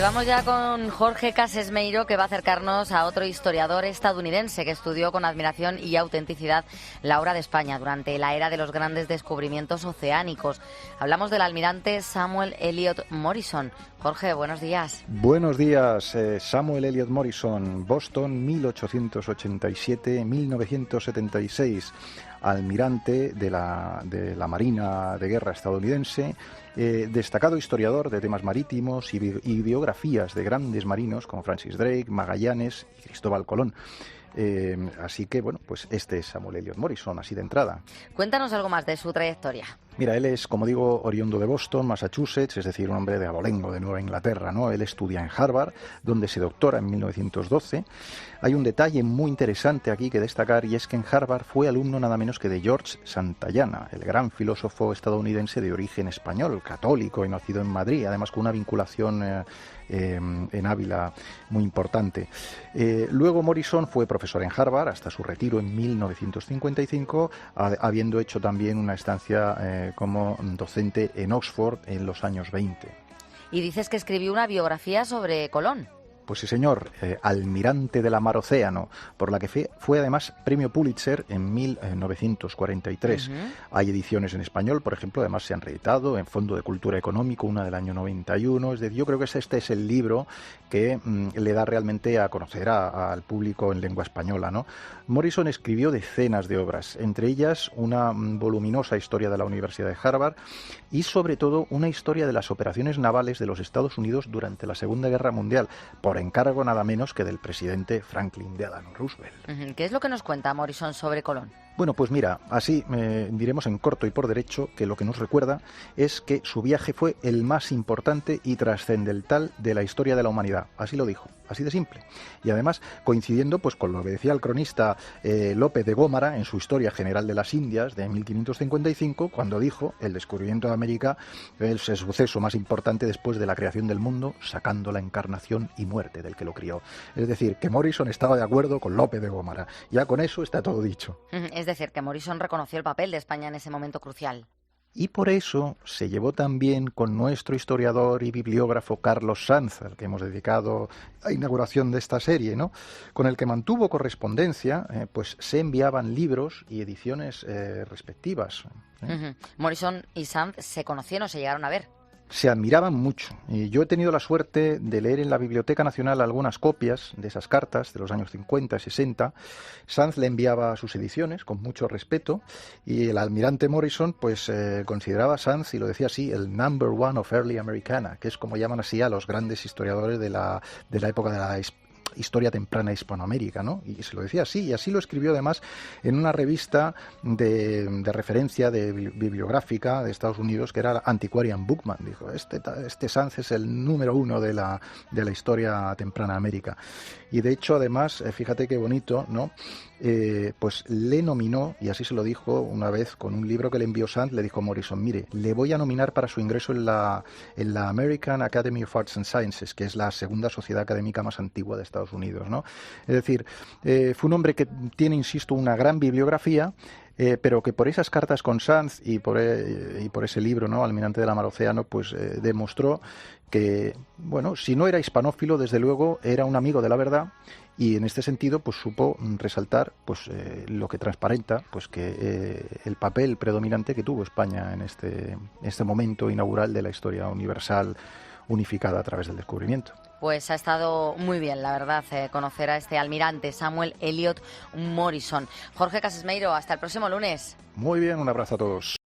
Y vamos ya con Jorge Casesmeiro, que va a acercarnos a otro historiador estadounidense que estudió con admiración y autenticidad la obra de España durante la era de los grandes descubrimientos oceánicos. Hablamos del almirante Samuel Eliot Morison. Jorge, buenos días. Buenos días, Samuel Eliot Morison, Boston, 1887-1976. Almirante de la Marina de Guerra estadounidense, destacado historiador de temas marítimos y biografías de grandes marinos como Francis Drake, Magallanes y Cristóbal Colón. Así que, bueno, pues este es Samuel Eliot Morison, así de entrada. Cuéntanos algo más de su trayectoria. Mira, él es, como digo, oriundo de Boston, Massachusetts, es decir, un hombre de abolengo de Nueva Inglaterra, ¿no? Él estudia en Harvard, donde se doctora en 1912. Hay un detalle muy interesante aquí que destacar, y es que en Harvard fue alumno nada menos que de George Santayana, el gran filósofo estadounidense de origen español, católico y nacido en Madrid, además con una vinculación en Ávila muy importante. Luego Morison fue profesor en Harvard hasta su retiro en 1955, habiendo hecho también una estancia como docente en Oxford en los años 20. Y dices que escribió una biografía sobre Colón. Pues sí, señor, almirante de la mar Océano, por la que fue además premio Pulitzer en 1943. Hay ediciones en español, por ejemplo, además se han reeditado en Fondo de Cultura Económico, una del año 91. Es decir, yo creo que este es el libro que le da realmente a conocer al público en lengua española, ¿no? Morison escribió decenas de obras, entre ellas una voluminosa historia de la Universidad de Harvard y, sobre todo, una historia de las operaciones navales de los Estados Unidos durante la Segunda Guerra Mundial, por encargo nada menos que del presidente Franklin Delano Roosevelt. ¿Qué es lo que nos cuenta Morison sobre Colón? Bueno, pues mira, así diremos en corto y por derecho que lo que nos recuerda es que su viaje fue el más importante y trascendental de la historia de la humanidad. Así lo dijo, así de simple. Y además coincidiendo pues con lo que decía el cronista Lope de Gómara en su Historia General de las Indias de 1555, cuando dijo: el descubrimiento de América es el suceso más importante después de la creación del mundo, sacando la encarnación y muerte del que lo crió. Es decir, que Morison estaba de acuerdo con Lope de Gómara. Ya con eso está todo dicho. Es decir, que Morison reconoció el papel de España en ese momento crucial. Y por eso se llevó también con nuestro historiador y bibliógrafo Carlos Sanz, al que hemos dedicado la inauguración de esta serie, ¿no? Con el que mantuvo correspondencia, pues se enviaban libros y ediciones respectivas. Morison y Sanz se conocieron, se llegaron a ver. Se admiraban mucho. Y yo he tenido la suerte de leer en la Biblioteca Nacional algunas copias de esas cartas de los años 50 y 60. Sanz le enviaba sus ediciones con mucho respeto y el almirante Morison pues consideraba a Sanz, y lo decía así, el number one of early Americana, que es como llaman así a los grandes historiadores de la época de la historia temprana de Hispanoamérica, ¿no? Y se lo decía así, y así lo escribió además en una revista de referencia bibliográfica de Estados Unidos, que era Antiquarian Bookman. Dijo, este Sanz es el número uno de la historia temprana de América. Y de hecho, además, fíjate qué bonito, ¿no? Pues le nominó, y así se lo dijo una vez con un libro que le envió Sanz, le dijo Morison: mire, le voy a nominar para su ingreso en la American Academy of Arts and Sciences, que es la segunda sociedad académica más antigua de Estados Unidos, ¿no? Es decir, fue un hombre que tiene, insisto, una gran bibliografía, pero que por esas cartas con Sanz y por ese libro, ¿no?, Almirante de la Mar Océano, pues demostró que, bueno, si no era hispanófilo, desde luego era un amigo de la verdad, y en este sentido pues supo resaltar pues lo que transparenta pues que el papel predominante que tuvo España en este momento inaugural de la historia universal unificada a través del descubrimiento. Pues ha estado muy bien, la verdad, conocer a este almirante Samuel Eliot Morison. Jorge Casesmeiro, hasta el próximo lunes. Muy bien, un abrazo a todos.